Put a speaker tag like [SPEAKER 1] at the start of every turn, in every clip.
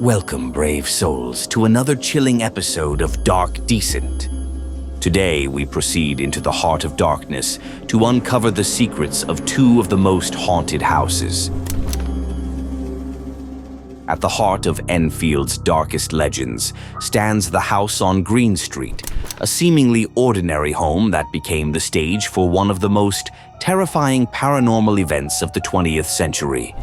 [SPEAKER 1] Welcome, brave souls, to another chilling episode of Dark Decent. Today, we proceed into the heart of darkness to uncover the secrets of two of the most haunted houses. At the heart of Enfield's darkest legends stands the house on Green Street, a seemingly ordinary home that became the stage for one of the most terrifying paranormal events of the 20th century.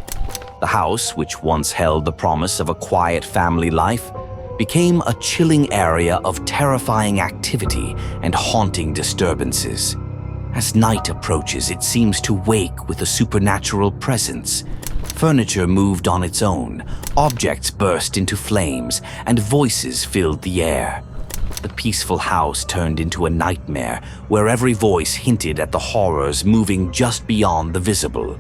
[SPEAKER 1] The house, which once held the promise of a quiet family life, became a chilling area of terrifying activity and haunting disturbances. As night approaches, it seems to wake with a supernatural presence. Furniture moved on its own, objects burst into flames, and voices filled the air. The peaceful house turned into a nightmare where every voice hinted at the horrors moving just beyond the visible.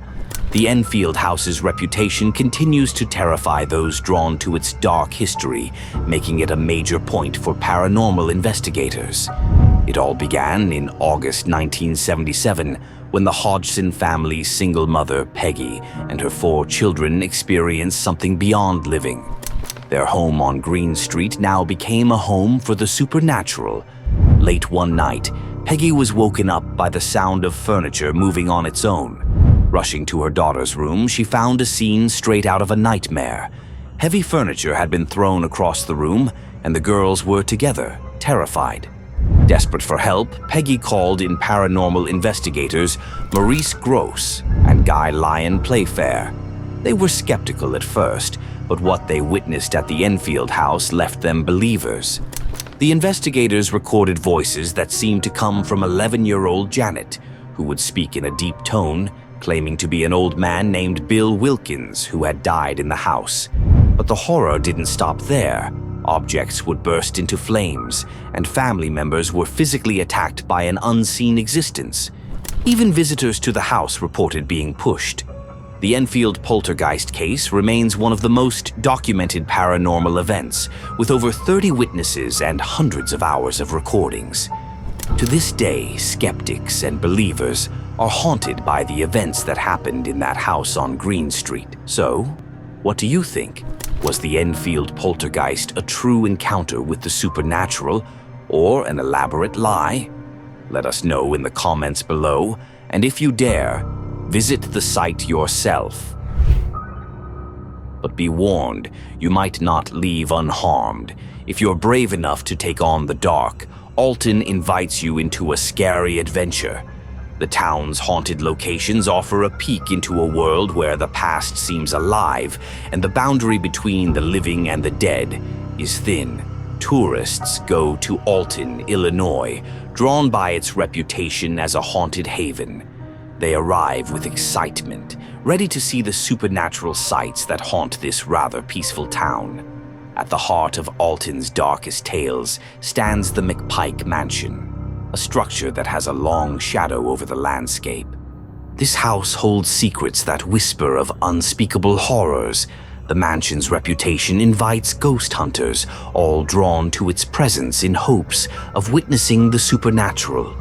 [SPEAKER 1] The Enfield house's reputation continues to terrify those drawn to its dark history, making it a major point for paranormal investigators. It all began in August 1977, when the Hodgson family's single mother, Peggy, and her 4 children experienced something beyond living. Their home on Green Street now became a home for the supernatural. Late one night, Peggy was woken up by the sound of furniture moving on its own. Rushing to her daughter's room, she found a scene straight out of a nightmare. Heavy furniture had been thrown across the room, and the girls were together, terrified. Desperate for help, Peggy called in paranormal investigators Maurice Gross and Guy Lyon Playfair. They were skeptical at first, but what they witnessed at the Enfield house left them believers. The investigators recorded voices that seemed to come from 11-year-old Janet, who would speak in a deep tone, claiming to be an old man named Bill Wilkins who had died in the house. But the horror didn't stop there. Objects would burst into flames, and family members were physically attacked by an unseen existence. Even visitors to the house reported being pushed. The Enfield poltergeist case remains one of the most documented paranormal events, with over 30 witnesses and hundreds of hours of recordings. To this day, skeptics and believers are haunted by the events that happened in that house on Green Street. So, what do you think? Was the Enfield poltergeist a true encounter with the supernatural or an elaborate lie? Let us know in the comments below, and if you dare, visit the site yourself. But be warned, you might not leave unharmed. If you're brave enough to take on the dark, Alton invites you into a scary adventure. The town's haunted locations offer a peek into a world where the past seems alive and the boundary between the living and the dead is thin. Tourists go to Alton, Illinois, drawn by its reputation as a haunted haven. They arrive with excitement, ready to see the supernatural sights that haunt this rather peaceful town. At the heart of Alton's darkest tales stands the McPike Mansion, a structure that has a long shadow over the landscape. This house holds secrets that whisper of unspeakable horrors. The mansion's reputation invites ghost hunters, all drawn to its presence in hopes of witnessing the supernatural.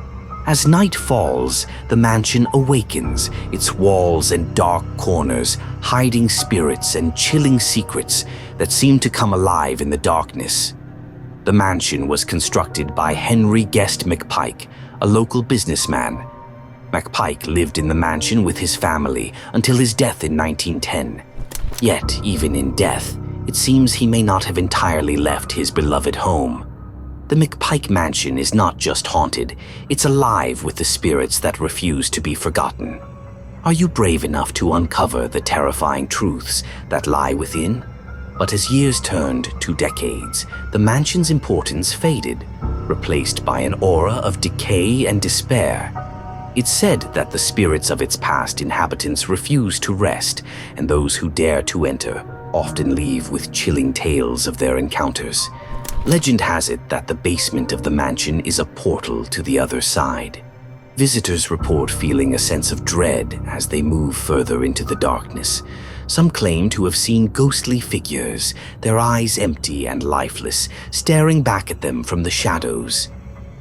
[SPEAKER 1] As night falls, the mansion awakens, its walls and dark corners hiding spirits and chilling secrets that seem to come alive in the darkness. The mansion was constructed by Henry Guest McPike, a local businessman. McPike lived in the mansion with his family until his death in 1910. Yet, even in death, it seems he may not have entirely left his beloved home. The McPike Mansion is not just haunted, it's alive with the spirits that refuse to be forgotten. Are you brave enough to uncover the terrifying truths that lie within? But as years turned to decades, the mansion's importance faded, replaced by an aura of decay and despair. It's said that the spirits of its past inhabitants refuse to rest, and those who dare to enter often leave with chilling tales of their encounters. Legend has it that the basement of the mansion is a portal to the other side. Visitors report feeling a sense of dread as they move further into the darkness. Some claim to have seen ghostly figures, their eyes empty and lifeless, staring back at them from the shadows.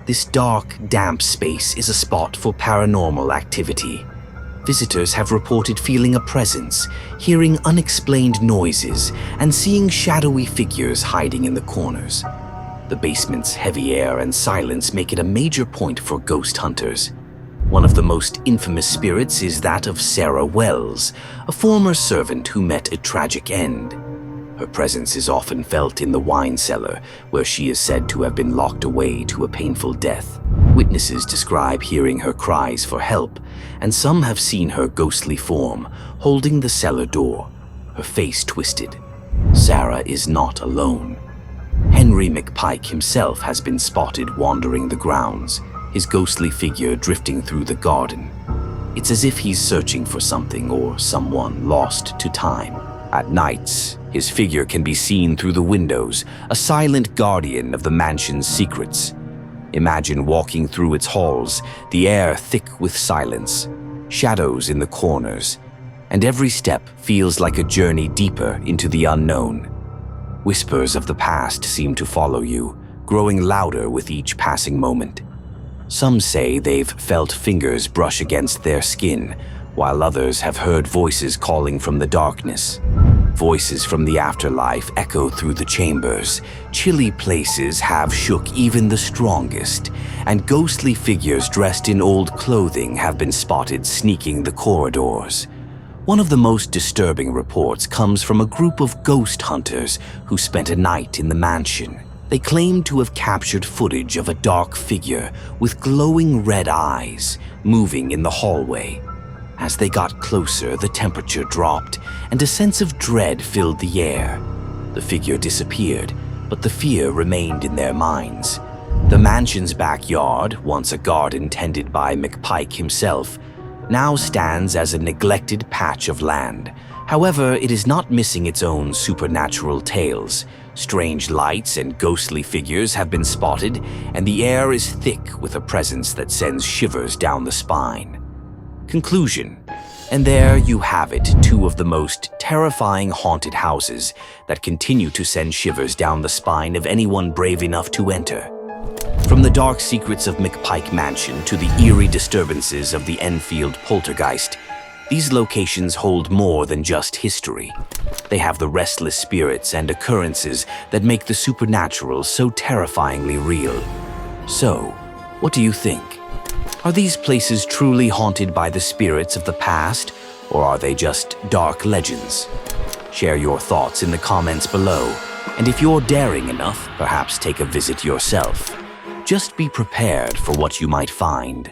[SPEAKER 1] This dark, damp space is a spot for paranormal activity. Visitors have reported feeling a presence, hearing unexplained noises, and seeing shadowy figures hiding in the corners. The basement's heavy air and silence make it a major point for ghost hunters. One of the most infamous spirits is that of Sarah Wells, a former servant who met a tragic end. Her presence is often felt in the wine cellar, where she is said to have been locked away to a painful death. Witnesses describe hearing her cries for help, and some have seen her ghostly form, holding the cellar door, her face twisted. Sarah is not alone. Henry McPike himself has been spotted wandering the grounds, his ghostly figure drifting through the garden. It's as if he's searching for something or someone lost to time. At nights, his figure can be seen through the windows, a silent guardian of the mansion's secrets. Imagine walking through its halls, the air thick with silence, shadows in the corners, and every step feels like a journey deeper into the unknown. Whispers of the past seem to follow you, growing louder with each passing moment. Some say they've felt fingers brush against their skin, while others have heard voices calling from the darkness. Voices from the afterlife echo through the chambers. Chilly places have shook even the strongest, and ghostly figures dressed in old clothing have been spotted sneaking the corridors. One of the most disturbing reports comes from a group of ghost hunters who spent a night in the mansion. They claim to have captured footage of a dark figure with glowing red eyes moving in the hallway. As they got closer, the temperature dropped, and a sense of dread filled the air. The figure disappeared, but the fear remained in their minds. The mansion's backyard, once a garden tended by McPike himself, now stands as a neglected patch of land. However, it is not missing its own supernatural tales. Strange lights and ghostly figures have been spotted, and the air is thick with a presence that sends shivers down the spine. Conclusion. And there you have it, two of the most terrifying haunted houses that continue to send shivers down the spine of anyone brave enough to enter. From the dark secrets of McPike Mansion to the eerie disturbances of the Enfield poltergeist, these locations hold more than just history. They have the restless spirits and occurrences that make the supernatural so terrifyingly real. So, what do you think? Are these places truly haunted by the spirits of the past, or are they just dark legends? Share your thoughts in the comments below, and if you're daring enough, perhaps take a visit yourself. Just be prepared for what you might find.